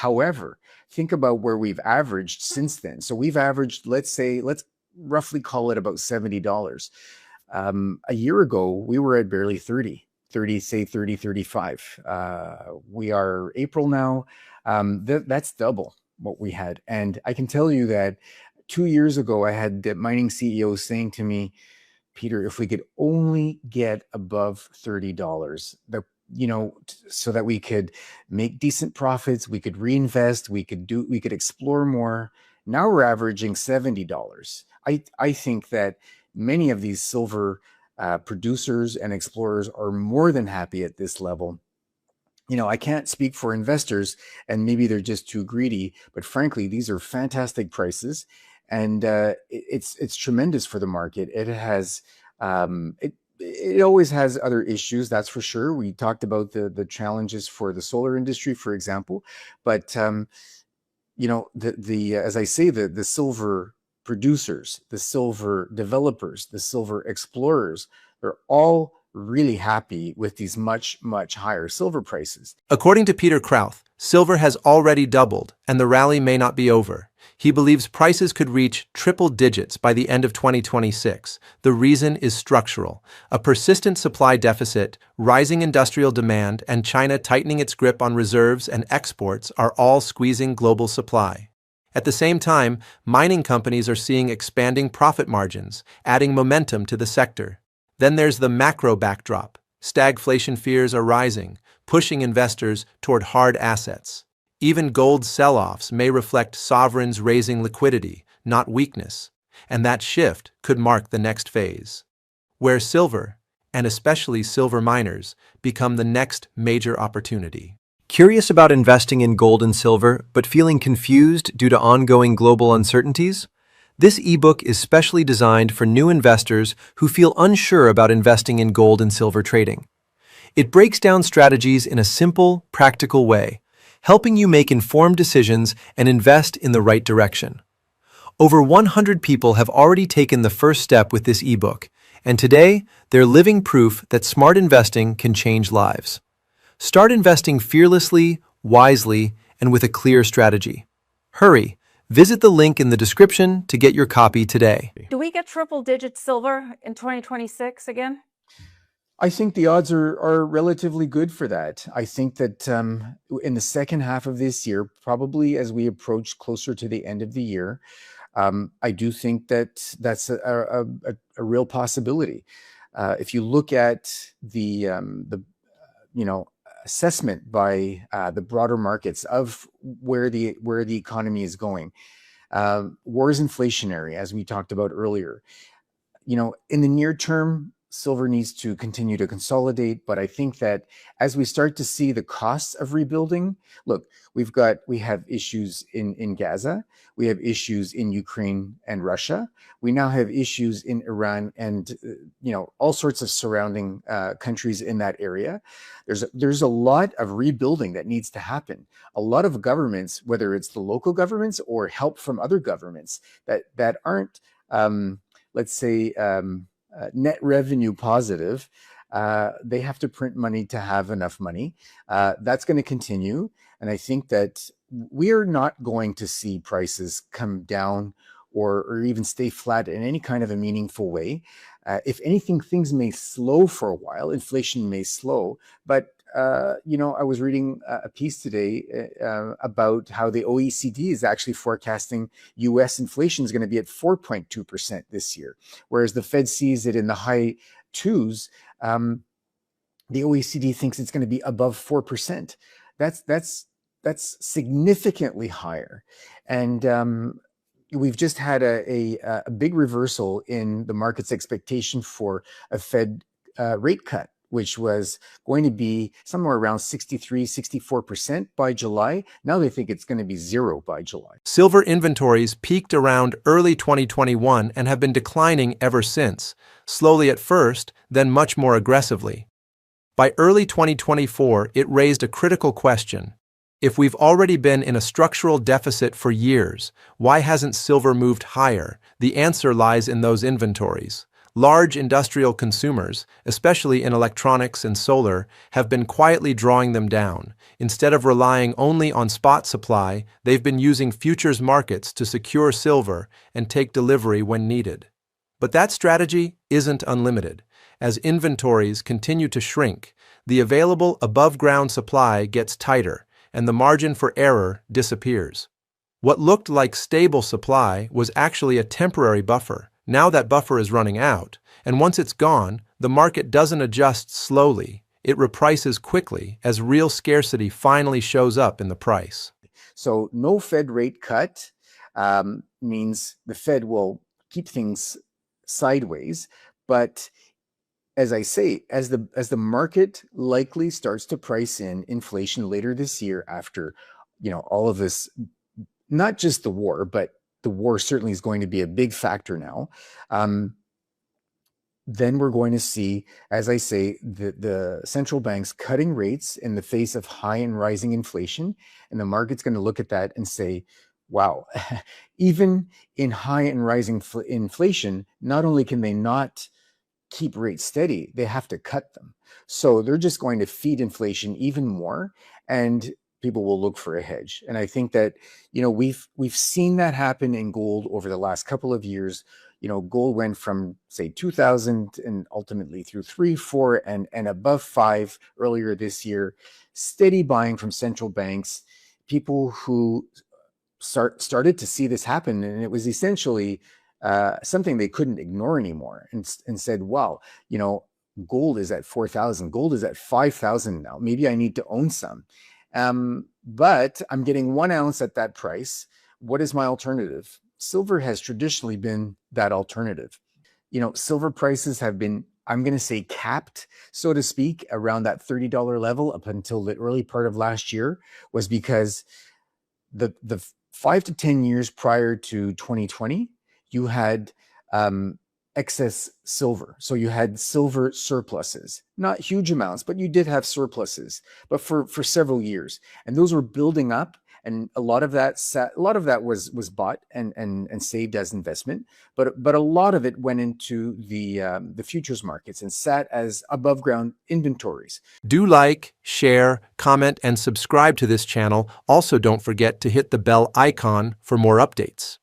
However, think about where we've averaged since then. So we've averaged, let's roughly call it about $70. A year ago, we were at barely 30, say 30, 35. We are April now. That's double what we had. And I can tell you that 2 years ago, I had the mining CEO saying to me, Peter, if we could only get above $30, so that we could make decent profits, we could reinvest, we could explore more. Now we're averaging $70. I think that many of these silver producers and explorers are more than happy at this level. I can't speak for investors, and maybe they're just too greedy, but frankly, these are fantastic prices, and it's tremendous for the market. It has it always has other issues, that's for sure. We talked about the challenges for the solar industry, for example, but as I say, the silver producers, the silver developers, the silver explorers, they're all really happy with these much, much higher silver prices. According to Peter Krauth, silver has already doubled, and the rally may not be over. He believes prices could reach triple digits by the end of 2026. The reason is structural. A persistent supply deficit, rising industrial demand, and China tightening its grip on reserves and exports are all squeezing global supply. At the same time, mining companies are seeing expanding profit margins, adding momentum to the sector. Then there's the macro backdrop. Stagflation fears are rising, pushing investors toward hard assets. Even gold sell-offs may reflect sovereigns raising liquidity, not weakness, and that shift could mark the next phase, where silver, and especially silver miners, become the next major opportunity. Curious about investing in gold and silver, but feeling confused due to ongoing global uncertainties? This ebook is specially designed for new investors who feel unsure about investing in gold and silver trading. It breaks down strategies in a simple, practical way, helping you make informed decisions and invest in the right direction. Over 100 people have already taken the first step with this ebook, and today they're living proof that smart investing can change lives. Start investing fearlessly, wisely, and with a clear strategy. Hurry! Visit the link in the description to get your copy today. Do we get triple-digit silver in 2026 again? I think the odds are relatively good for that. I think that in the second half of this year, probably as we approach closer to the end of the year, I do think that that's a real possibility. If you look at the assessment by the broader markets of where the economy is going, war is inflationary, as we talked about earlier. In the near term, silver needs to continue to consolidate, but I think that as we start to see the costs of rebuilding, look, we have issues in Gaza, we have issues in Ukraine and Russia, we now have issues in Iran and all sorts of surrounding countries in that area. There's a lot of rebuilding that needs to happen. A lot of governments, whether it's the local governments or help from other governments that aren't, let's say, net revenue positive, they have to print money to have enough money. That's going to continue. And I think that we are not going to see prices come down or even stay flat in any kind of a meaningful way. If anything, things may slow for a while. Inflation may slow. But, I was reading a piece today about how the OECD is actually forecasting U.S. inflation is going to be at 4.2% this year, whereas the Fed sees it in the high twos. The OECD thinks it's going to be above 4%. That's significantly higher. And we've just had a big reversal in the market's expectation for a Fed rate cut, which was going to be somewhere around 63, 64% by July. Now they think it's going to be 0 by July. Silver inventories peaked around early 2021 and have been declining ever since, slowly at first, then much more aggressively. By early 2024, it raised a critical question. If we've already been in a structural deficit for years, why hasn't silver moved higher? The answer lies in those inventories. Large industrial consumers, especially in electronics and solar, have been quietly drawing them down. Instead of relying only on spot supply, they've been using futures markets to secure silver and take delivery when needed. But that strategy isn't unlimited. As inventories continue to shrink, the available above-ground supply gets tighter, and the margin for error disappears. What looked like stable supply was actually a temporary buffer. Now that buffer is running out, and once it's gone, the market doesn't adjust slowly. It reprices quickly as real scarcity finally shows up in the price. So no Fed rate cut means the Fed will keep things sideways, but as I say, as the market likely starts to price in inflation later this year after, all of this, not just the war, but the war certainly is going to be a big factor now. Then we're going to see, as I say, the central banks cutting rates in the face of high and rising inflation. And the market's going to look at that and say, wow, even in high and rising inflation, not only can they not keep rates steady, they have to cut them. So they're just going to feed inflation even more, and people will look for a hedge. And I think that, we've seen that happen in gold over the last couple of years. Gold went from, say, 2000 and ultimately through 3, 4, and above 5 earlier this year. Steady buying from central banks, people who started to see this happen, and it was essentially something they couldn't ignore anymore, and said, wow, gold is at 4,000, gold is at 5,000 now. Maybe I need to own some. But I'm getting 1 ounce at that price. What is my alternative? Silver has traditionally been that alternative. Silver prices have been, I'm going to say, capped, so to speak, around that $30 level up until the early part of last year, was because the 5 to 10 years prior to 2020, you had excess silver. So you had silver surpluses, not huge amounts, but you did have surpluses, but for several years. And those were building up. And a lot of that was bought and saved as investment, but a lot of it went into the futures markets and sat as above ground inventories. Do like, share, comment, and subscribe to this channel. Also, don't forget to hit the bell icon for more updates.